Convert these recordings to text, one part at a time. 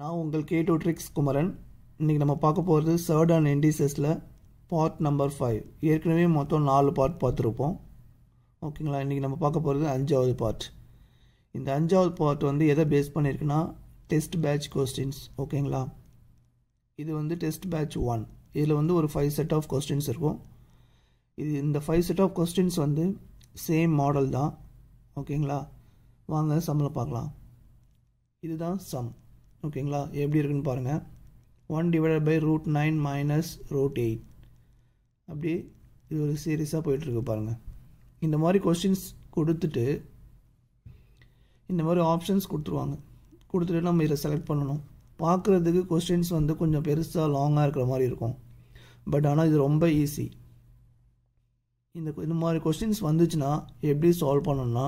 நான் உங்கள் K2 tricks Kumaran. இன்றைக்கி நம்ம பார்க்க போகிறது சர்ட் அண்ட் இண்டிசஸில் பார்ட் நம்பர் 5. ஏற்கனவே மொத்தம் 4 பார்ட் பார்த்துருப்போம். ஓகேங்களா? இன்றைக்கி நம்ம பார்க்க போகிறது 5வது பார்ட். இந்த 5வது பார்ட் வந்து எதை பேஸ் பண்ணியிருக்குன்னா டெஸ்ட் பேட்ச் கொஸ்டின்ஸ். ஓகேங்களா? இது வந்து டெஸ்ட் பேட்ச் 1. இதில் வந்து ஒரு 5 செட் ஆஃப் கொஸ்டின்ஸ் இருக்கும். இந்த 5 செட் ஆஃப் கொஸ்டின்ஸ் வந்து சேம் மாடல் தான். ஓகேங்களா? வாங்க சம்மில் பார்க்கலாம். இதுதான் சம். ஓகேங்களா? எப்படி இருக்குன்னு பாருங்கள். 1 divided by root 9 minus root 8. அப்படி இது ஒரு சீரியஸாக போயிட்டுருக்கு பாருங்கள். இந்த மாதிரி கொஸ்டின்ஸ் கொடுத்துட்டு இந்த மாதிரி ஆப்ஷன்ஸ் கொடுத்துருவாங்க. கொடுத்துட்டு நம்ம இதை செலக்ட் பண்ணணும். பார்க்குறதுக்கு கொஸ்டின்ஸ் வந்து கொஞ்சம் பெருசாக லாங்காக இருக்கிற மாதிரி இருக்கும். பட் ஆனால் இது ரொம்ப ஈஸி. இந்த மாதிரி கொஸ்டின்ஸ் வந்துச்சுன்னா எப்படி சால்வ் பண்ணணும்னா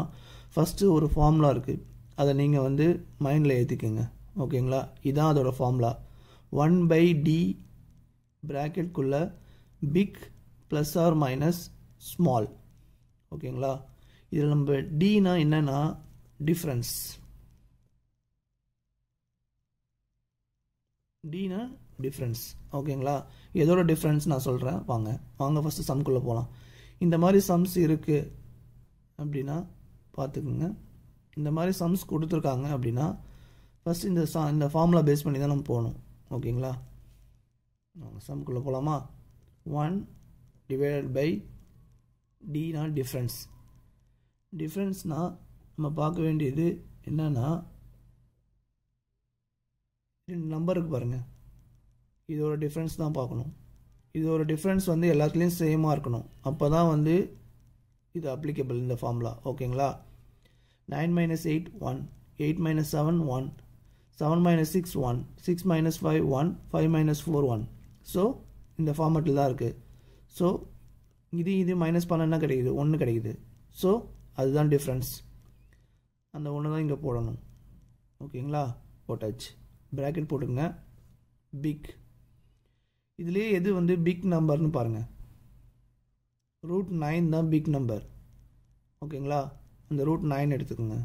ஃபஸ்ட்டு ஒரு ஃபார்முலா இருக்குது. அதை நீங்கள் வந்து மைண்டில் ஏற்றிக்கோங்க. ஓகேங்களா? இதான் அதோட ஃபார்முலா. 1/d ப்ராக்கெட்குள்ளே big plus or minus small. ஓகேங்களா? இதில் நம்ம டினா என்னென்னா டிஃப்ரென்ஸ். டினா டிஃப்ரென்ஸ். ஓகேங்களா? எதோட டிஃப்ரென்ஸ் நான் சொல்கிறேன். வாங்க ஃபஸ்ட்டு சம்குள்ளே போகலாம். இந்த மாதிரி சம்ஸ் இருக்குது அப்படின்னா பார்த்துக்குங்க. இந்த மாதிரி சம்ஸ் கொடுத்துருக்காங்க அப்படின்னா ஃபஸ்ட் இந்த ஃபார்முலா பேஸ் பண்ணி தான் நம்ம போகணும். ஓகேங்களா? சம்குள்ளே போகலாமா? 1 divided by dனா டிஃப்ரென்ஸ். டிஃப்ரென்ஸ்னால் நம்ம பார்க்க வேண்டியது என்னன்னா 2 நம்பருக்கு பாருங்கள். இதோட டிஃப்ரென்ஸ் தான் பார்க்கணும். இதோட டிஃப்ரென்ஸ் வந்து எல்லாத்துலேயும் சேமாக இருக்கணும். அப்போ தான் வந்து இது அப்ளிகபிள் இந்த ஃபார்முலா. ஓகேங்களா? 9 minus 8 1, 8 minus 7 1, 7 minus 6 1, 6 minus 5 1, 5 minus 4 1. So இந்த ஃபார்மேட்டில் தான் இருக்குது. ஸோ இது மைனஸ் பண்ண என்ன கிடைக்குது? 1 கிடைக்குது. ஸோ அதுதான் டிஃப்ரென்ஸ். அந்த 1 தான் இங்கே போடணும். ஓகேங்களா? போட்டாச்சு. ப்ராக்கெட் போட்டுங்க. பிக். இதுலேயே எது வந்து பிக் நம்பர்னு பாருங்கள். ரூட் 9 தான் பிக் நம்பர். ஓகேங்களா? அந்த ரூட் 9 எடுத்துக்கோங்க.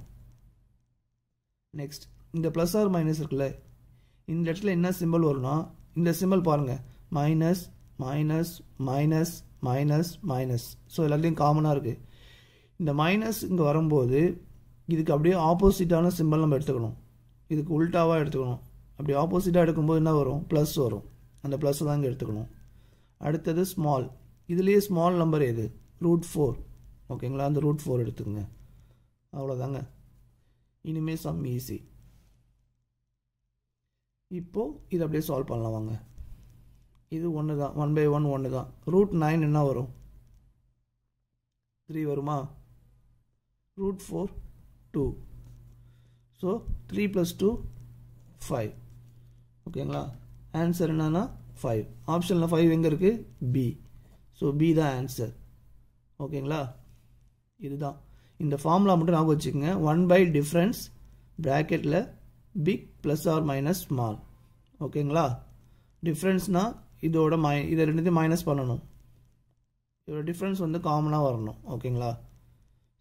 நெக்ஸ்ட் இந்த ப்ளஸ் ஆர் மைனஸ் இருக்குல்ல, இந்த இடத்துல என்ன சிம்பிள் வரும்னா இந்த சிம்பிள் பாருங்கள். Minus minus minus minus minus. So எல்லாத்தையும் காமனாக இருக்குது. இந்த மைனஸ் இங்கே வரும்போது இதுக்கு அப்படியே ஆப்போசிட்டான சிம்பிள் நம்ம எடுத்துக்கணும். இதுக்கு உல்ட்டாவாக எடுத்துக்கணும். அப்படி ஆப்போசிட்டாக எடுக்கும்போது என்ன வரும்? ப்ளஸ் வரும். அந்த ப்ளஸ் தான் இங்கே எடுத்துக்கணும். அடுத்தது ஸ்மால். இதுலேயே ஸ்மால் நம்பர் எது? ரூட் 4. ஓகேங்களா? அந்த ரூட் 4 எடுத்துக்கோங்க. அவ்வளோதாங்க. இனிமேல் சம் ஈஸி. இப்போது இது அப்படியே சால்வ் பண்ணலாம். வாங்க. இது 1 தான். 1/1 1 தான். ரூட் 9 என்ன வரும்? 3 வருமா? ரூட் 4 2. ஸோ 3 + 2 5. ஓகேங்களா? ஆன்சர் என்னன்னா 5. ஆப்ஷனில் 5 எங்கே இருக்குது? பி. ஸோ பி தான் ஆன்சர். ஓகேங்களா? இதுதான் இந்த ஃபார்முலா மட்டும் ஞாபகம் வச்சுக்கோங்க. 1/, டிஃப்ரென்ஸ் ப்ராக்கெட்டில் big plus or minus small. ஓகேங்களா? டிஃப்ரென்ஸ்னால் இதை ரெண்டுத்தையும் மைனஸ் பண்ணணும். இதோட டிஃப்ரென்ஸ் வந்து காமனாக வரணும். ஓகேங்களா?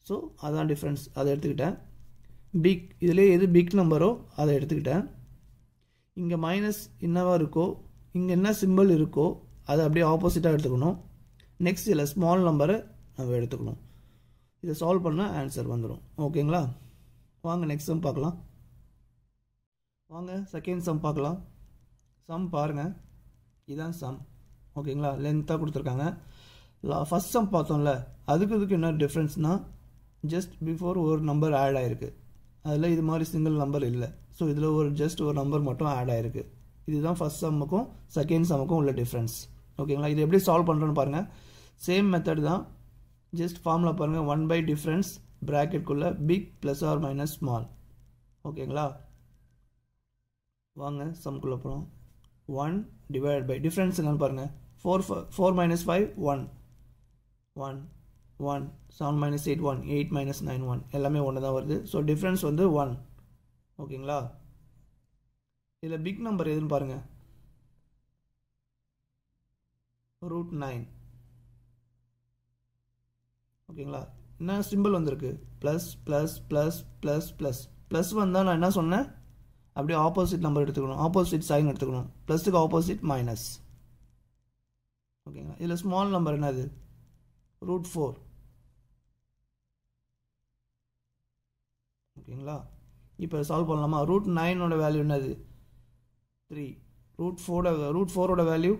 ஸோ அதான் டிஃப்ரென்ஸ். அதை எடுத்துக்கிட்டேன். பிக் இதிலே எது பிக் நம்பரோ அதை எடுத்துக்கிட்டேன். இங்கே மைனஸ் என்னவா இருக்கோ, இங்கே என்ன சிம்பிள் இருக்கோ அதை அப்படியே ஆப்போசிட்டாக எடுத்துக்கணும். நெக்ஸ்ட் இதில் ஸ்மால் நம்பரை நம்ம எடுத்துக்கணும். இதை சால்வ் பண்ணால் ஆன்சர் வந்துடும். ஓகேங்களா? வாங்க நெக்ஸ்ட் சம் பார்க்கலாம். வாங்க செகண்ட் சம் பார்க்கலாம். சம் பாருங்கள். இதுதான் சம். ஓகேங்களா? லென்த்தாக கொடுத்துருக்காங்க. ஃபஸ்ட் சம் பார்த்தோம்ல, அதுக்கு என்ன டிஃப்ரென்ஸ்னால் ஜஸ்ட் பிஃபோர் ஒரு நம்பர் ஆட் ஆகிருக்கு. அதில் இது மாதிரி சிங்கிள் நம்பர் இல்லை. ஸோ இதில் ஜஸ்ட் ஒரு நம்பர் மட்டும் ஆட் ஆகிருக்கு. இதுதான் ஃபஸ்ட் சம்முக்கும் செகண்ட் சம்முக்கும் உள்ள டிஃப்ரென்ஸ். ஓகேங்களா? இது எப்படி சால்வ் பண்ணுறோன்னு பாருங்கள். சேம் மெத்தட் தான். ஜஸ்ட் ஃபார்முலா பாருங்கள். 1/, டிஃப்ரென்ஸ் ப்ராக்கெட்குள்ளே big plus or minus small. ஓகேங்களா? வாங்க சம்குள்ளே போகிறோம். 1 divided by டிஃப்ரென்ஸ் என்னன்னு பாருங்கள். 4 minus 5 1 1 1, 7 minus 8 1, 8 minus 9 1. எல்லாமே 1 தான் வருது. ஸோ டிஃப்ரென்ஸ் வந்து 1. ஓகேங்களா? இதில் பிக் நம்பர் எதுன்னு பாருங்கள். ரூட் 9. ஓகேங்களா? என்ன சிம்பிள் வந்திருக்கு? Plus plus plus plus plus plus வந்தால் நான் என்ன சொன்னேன்? அப்படியே ஆப்போசிட் நம்பர் எடுத்துக்கணும், ஆப்போசிட் சைன் எடுத்துக்கணும். ப்ளஸுக்கு ஆப்போசிட் மைனஸ். ஓகேங்களா? இதில் ஸ்மால் நம்பர் என்னது? √4. ஓகேங்களா? இப்போ சால்வ் பண்ணலாமா? √9 வேல்யூ என்னது? 3. √4 வேல்யூ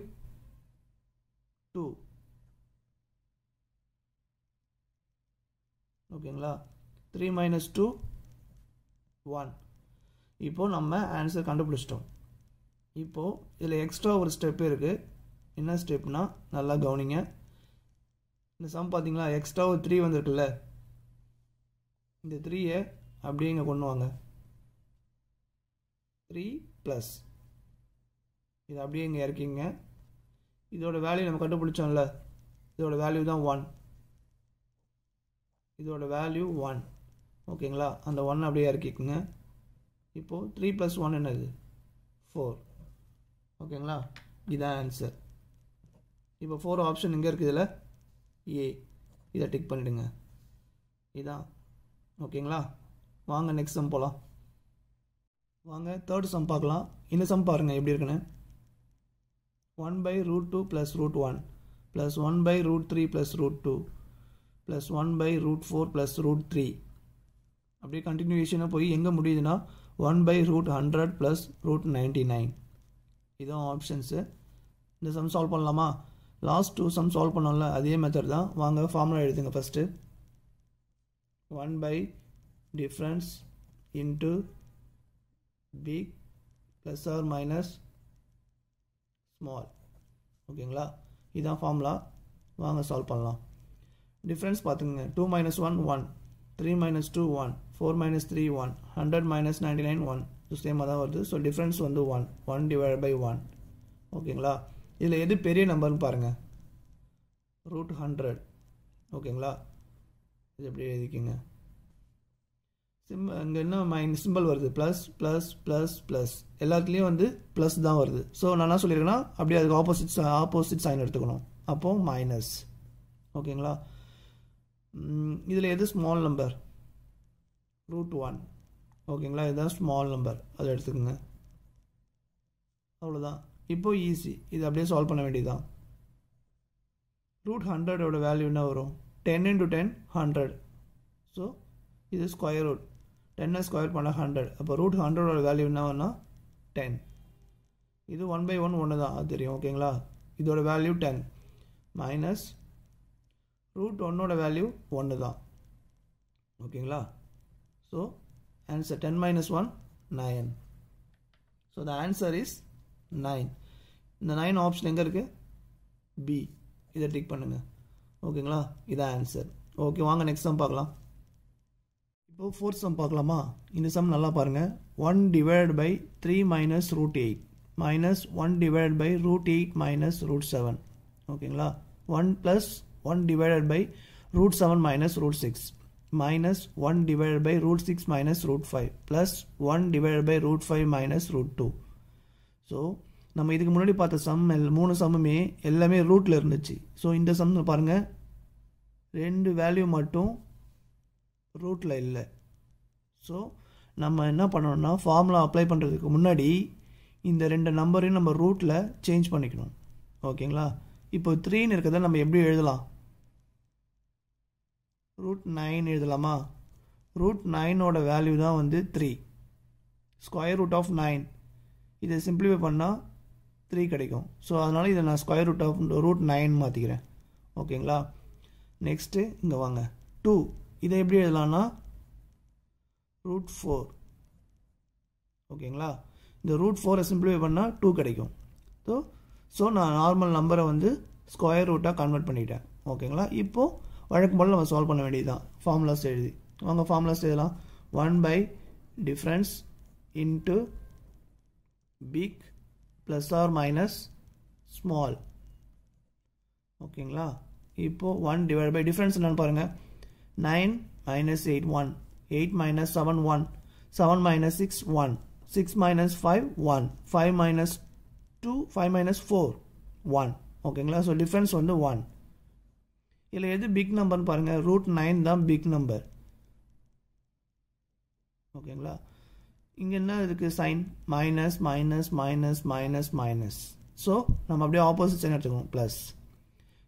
2. ஓகேங்களா? 3 - 2 1. இப்போ நம்ம ஆன்சர் கண்டுபிடிச்சிட்டோம். இப்போ இதில் எக்ஸ்ட்ரா ஒரு ஸ்டெப் இருக்கு. என்ன ஸ்டெப்னா நல்லா கவனிங்க. இந்த சம் பார்த்தீங்களா, எக்ஸ்ட்ரா ஒரு 3 வந்திருக்குல்ல, இந்த 3யை அப்படியே இங்கே கொண்டு வாங்க. 3 + இது அப்படியே இங்கே இறக்கிங்க. இதோட வேல்யூ நம்ம கண்டுபிடிச்சோம்ல, இதோட வேல்யூ தான் 1. இதோட வேல்யூ 1. ஓகேங்களா? அந்த 1 அப்படியே இறக்கிக்குங்க. இப்போது 3 + 1 என்னது? 4. ஓகேங்களா? இதுதான் ஆன்சர். இப்போ 4 ஆப்ஷன் இங்கே இருக்குது. இதில் ஏ, இதை டிக் பண்ணிவிடுங்க. இதான். ஓகேங்களா? வாங்க நெக்ஸ்ட் சம் போகலாம். வாங்க தேர்ட் சம் பார்க்கலாம். இந்த சம் பாருங்கள் எப்படி இருக்குன்னு. 1/√2 + √1 + 1/√3 + √2 + 1/√4 + √3. அப்படியே கண்டினியூஷனாக போய் எங்கே முடியுதுன்னா 1/√100 + √99. இதுதான் ஆப்ஷன்ஸு. இந்த சம் சால்வ் பண்ணலாமா? லாஸ்ட் 2 சம் சால்வ் பண்ணோம்ல, அதே மெத்தட் தான். வாங்க ஃபார்முலா எழுதுங்க. First 1/difference into big ± small. ஓகேங்களா? இதுதான் ஃபார்முலா. வாங்க சால்வ் பண்ணலாம். டிஃப்ரென்ஸ் பார்த்துங்க. 2 - 1 1, 3 - 2 1, 4 - 3 1, 100 - 99 1. சேமாக தான் வருது. ஸோ டிஃப்ரென்ஸ் வந்து 1 1/1. ஓகேங்களா? இதில் எது பெரிய நம்பர்னு பாருங்கள். √100. ஓகேங்களா? இது எப்படி எழுதிக்கிங்க. இங்கே என்ன சிம்பிள் வருது? Plus plus plus plus. எல்லாத்துலேயும் வந்து ப்ளஸ் தான் வருது. ஸோ நான் என்ன சொல்லியிருக்கேன்னா அப்படியே அதுக்கு ஆப்போசிட் சைன் எடுத்துக்கணும். அப்போது மைனஸ். ஓகேங்களா? இதில் எது ஸ்மால் நம்பர்? √1. ஓகேங்களா? இதுதான் ஸ்மால் நம்பர், அதை எடுத்துக்கோங்க. அவ்வளோதான். இப்போது ஈஸி. இது அப்படியே சால்வ் பண்ண வேண்டியதுதான். √100 வேல்யூ என்ன வரும்? 10 × 10 100. ஸோ இது ஸ்கொயர் ரூட். 10 ஸ்கொயர் பண்ணால் 100. அப்போ √100 வேல்யூ என்ன வரும்னா 10. இது 1/1 ஒன்று தான், அது தெரியும். ஓகேங்களா? இதோட வேல்யூ 10 மைனஸ் √1 வேல்யூ 1 தான். ஓகேங்களா? So answer 10 - 1 9. So the answer is 9. இந்த 9 ஆப்ஷன் எங்கே இருக்குது? பி. இதை டிக் பண்ணுங்கள். ஓகேங்களா? இதான் ஆன்சர். ஓகே, வாங்க நெக்ஸ்ட் சம் பார்க்கலாம். இப்போ ஃபோர்த் சம் பார்க்கலாமா? இந்த சம் நல்லா பாருங்கள். 1/3 - √8 -1/√8 - √7. ஓகேங்களா? 1 + 1/√7 - √6 -1/√6 - √5 +1/√5 - √2. ஸோ நம்ம இதுக்கு முன்னாடி பார்த்த சம் 3 சம்முமே எல்லாமே ரூட்டில் இருந்துச்சு. ஸோ இந்த சம் பாருங்கள், 2 வேல்யூ மட்டும் ரூட்டில் இல்லை. ஸோ நம்ம என்ன பண்ணணும்னா ஃபார்முலா அப்ளை பண்ணுறதுக்கு முன்னாடி இந்த 2 நம்பரையும் நம்ம ரூட்டில் சேஞ்ச் பண்ணிக்கணும். ஓகேங்களா? இப்போ 3ன்னு இருக்கிறத நம்ம எப்படி எழுதலாம்? √9 எழுதலாமா? √9 வேல்யூ தான் வந்து 3. Square root of 9. இதை சிம்பிளிஃபை பண்ணால் 3 கிடைக்கும். ஸோ அதனால் இதை நான் ஸ்கொயர் ரூட் ஆஃப் √9 மாற்றிக்கிறேன். ஓகேங்களா? நெக்ஸ்ட்டு இங்கே வாங்க. 2 இதை எப்படி எழுதலாம்னா √4. ஓகேங்களா? இந்த √4 சிம்பிளிஃபை பண்ணால் 2 கிடைக்கும். ஸோ நான் நார்மல் நம்பரை வந்து ஸ்கொயர் ரூட்டாக கன்வெர்ட் பண்ணிட்டேன். ஓகேங்களா? இப்போது வழக்கம் போல் நம்ம சால்வ் பண்ண வேண்டியது தான். ஃபார்முலாஸ் எழுதி வாங்க. ஃபார்முலாஸ் எழுதலாம். 1/difference into big ± small. ஓகேங்களா? இப்போது 1 டிஃப்ரென்ஸ் என்னன்னு பாருங்கள். 9 - 8 1, 8 - 7 1, 7 - 6 1, 6 - 5 1, 5 - 2 5 - 4 1. ஓகேங்களா? ஸோ டிஃப்ரென்ஸ் வந்து 1. இதில் எது பிக் நம்பர்னு பாருங்கள். √9 தான் பிக் நம்பர். ஓகேங்களா? இங்கே என்ன இருக்குது sign minus minus minus minus minus. So நம்ம அப்படியே ஆப்போசிட் சைன் எடுத்துக்கணும் ப்ளஸ்.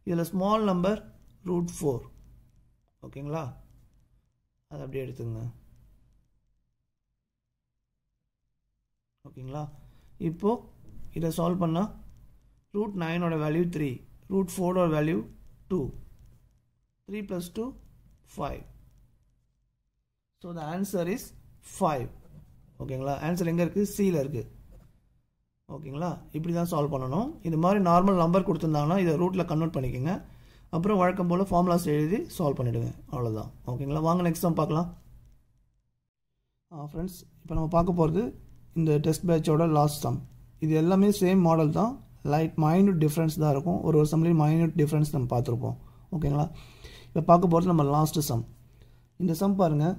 இதில் ஸ்மால் நம்பர் √4 ஓகேங்களா, அது அப்படியே எடுத்துங்க ஓகேங்களா. இப்போது இதை சால்வ் பண்ணால் √9ஓட வேல்யூ 3, √4ஓட value 2, 3 + 2 5. So the answer is 5 ஓகேங்களா. ஆன்சர் எங்கே இருக்குது, சியில் இருக்குது ஓகேங்களா. இப்படி தான் சால்வ் பண்ணணும். இது மாதிரி நார்மல் நம்பர் கொடுத்துருந்தாங்கன்னா இதை ரூட்டில் கன்வெர்ட் பண்ணிக்கோங்க. அப்புறம் வழக்கம் போல் ஃபார்முலாஸ் எழுதி சால்வ் பண்ணிவிடுங்க, அவ்வளோதான் ஓகேங்களா. வாங்க நெக்ஸ்ட் சம் பார்க்கலாம். ஃப்ரெண்ட்ஸ், இப்போ நம்ம பார்க்க போகிறது இந்த டெஸ்ட் பேட்சோட லாஸ்ட் சம். இது எல்லாமே சேம் மாடல் தான், லைட் மைன்யூட் டிஃப்ரென்ஸ் தான் இருக்கும். ஒரு சம்லேயும் மைன்யூட் டிஃப்ரென்ஸ் நம்ம பார்த்துருப்போம் ஓகேங்களா. இப்போ பார்க்க போகிறது நம்ம லாஸ்ட்டு சம். இந்த சம் பாருங்கள்,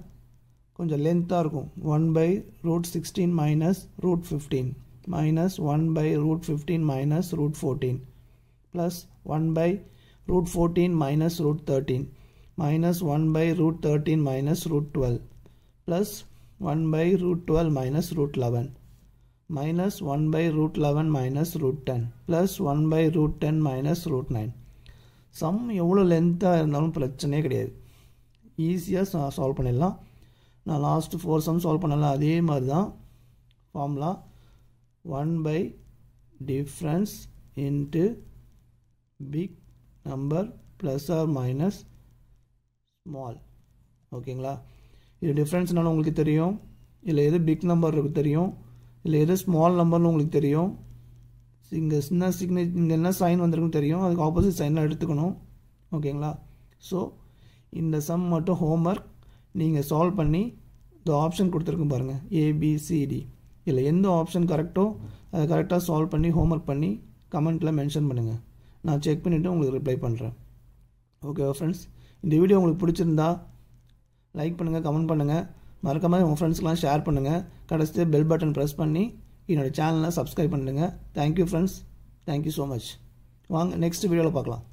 கொஞ்சம் லென்த்தாக இருக்கும். 1/√16 minus √15 minus 1/√15 minus √14 plus 1/√14 minus √13 minus 1/√13 minus √12 plus 1/√12 minus √11 minus 1/√11 minus √10 plus 1/√10 minus √9. Some எவ்வளோ லென்த்தாக இருந்தாலும் பிரச்சனையே கிடையாது, ஈஸியாக சால்வ் பண்ணிடலாம். நான் லாஸ்ட்டு 4 சம் சால்வ் பண்ணலாம், அதே மாதிரி தான் formula 1/difference into big number plus or minus small ஓகேங்களா. இது டிஃப்ரென்ஸ்னால உங்களுக்கு தெரியும், இல்லை எது பிக் நம்பர் இருக்குது தெரியும், இல்லை எது ஸ்மால் நம்பர்னு உங்களுக்கு தெரியும். இங்கே என்ன இங்கே என்ன சைன் வந்திருக்குன்னு தெரியும், அதுக்கு ஆப்போசிட் சைனில் எடுத்துக்கணும் ஓகேங்களா. ஸோ இந்த சம் மட்டும் ஹோம்ஒர்க் நீங்கள் சால்வ் பண்ணி இந்த ஆப்ஷன் கொடுத்துருக்கும் பாருங்கள் ABCD, இல்லை எந்த ஆப்ஷன் கரெக்டோ அதை கரெக்டாக சால்வ் பண்ணி ஹோம்ஒர்க் பண்ணி கமெண்ட்டில் மென்ஷன் பண்ணுங்கள், நான் செக் பண்ணிவிட்டு உங்களுக்கு ரிப்ளை பண்ணுறேன். ஓகேவா ஃப்ரெண்ட்ஸ், இந்த வீடியோ உங்களுக்கு பிடிச்சிருந்தா லைக் பண்ணுங்கள், கமெண்ட் பண்ணுங்கள், மறக்காமல் உங்கள் ஃப்ரெண்ட்ஸ்க்கெலாம் ஷேர் பண்ணுங்கள். கடைசியாக பெல் பட்டன் ப்ரெஸ் பண்ணி என்னோடய சேனலை சப்ஸ்கிரைப் பண்ணுங்கள். Thank you friends, thank you so much. வாங்க நெக்ஸ்ட் வீடியோவில் பார்க்கலாம்.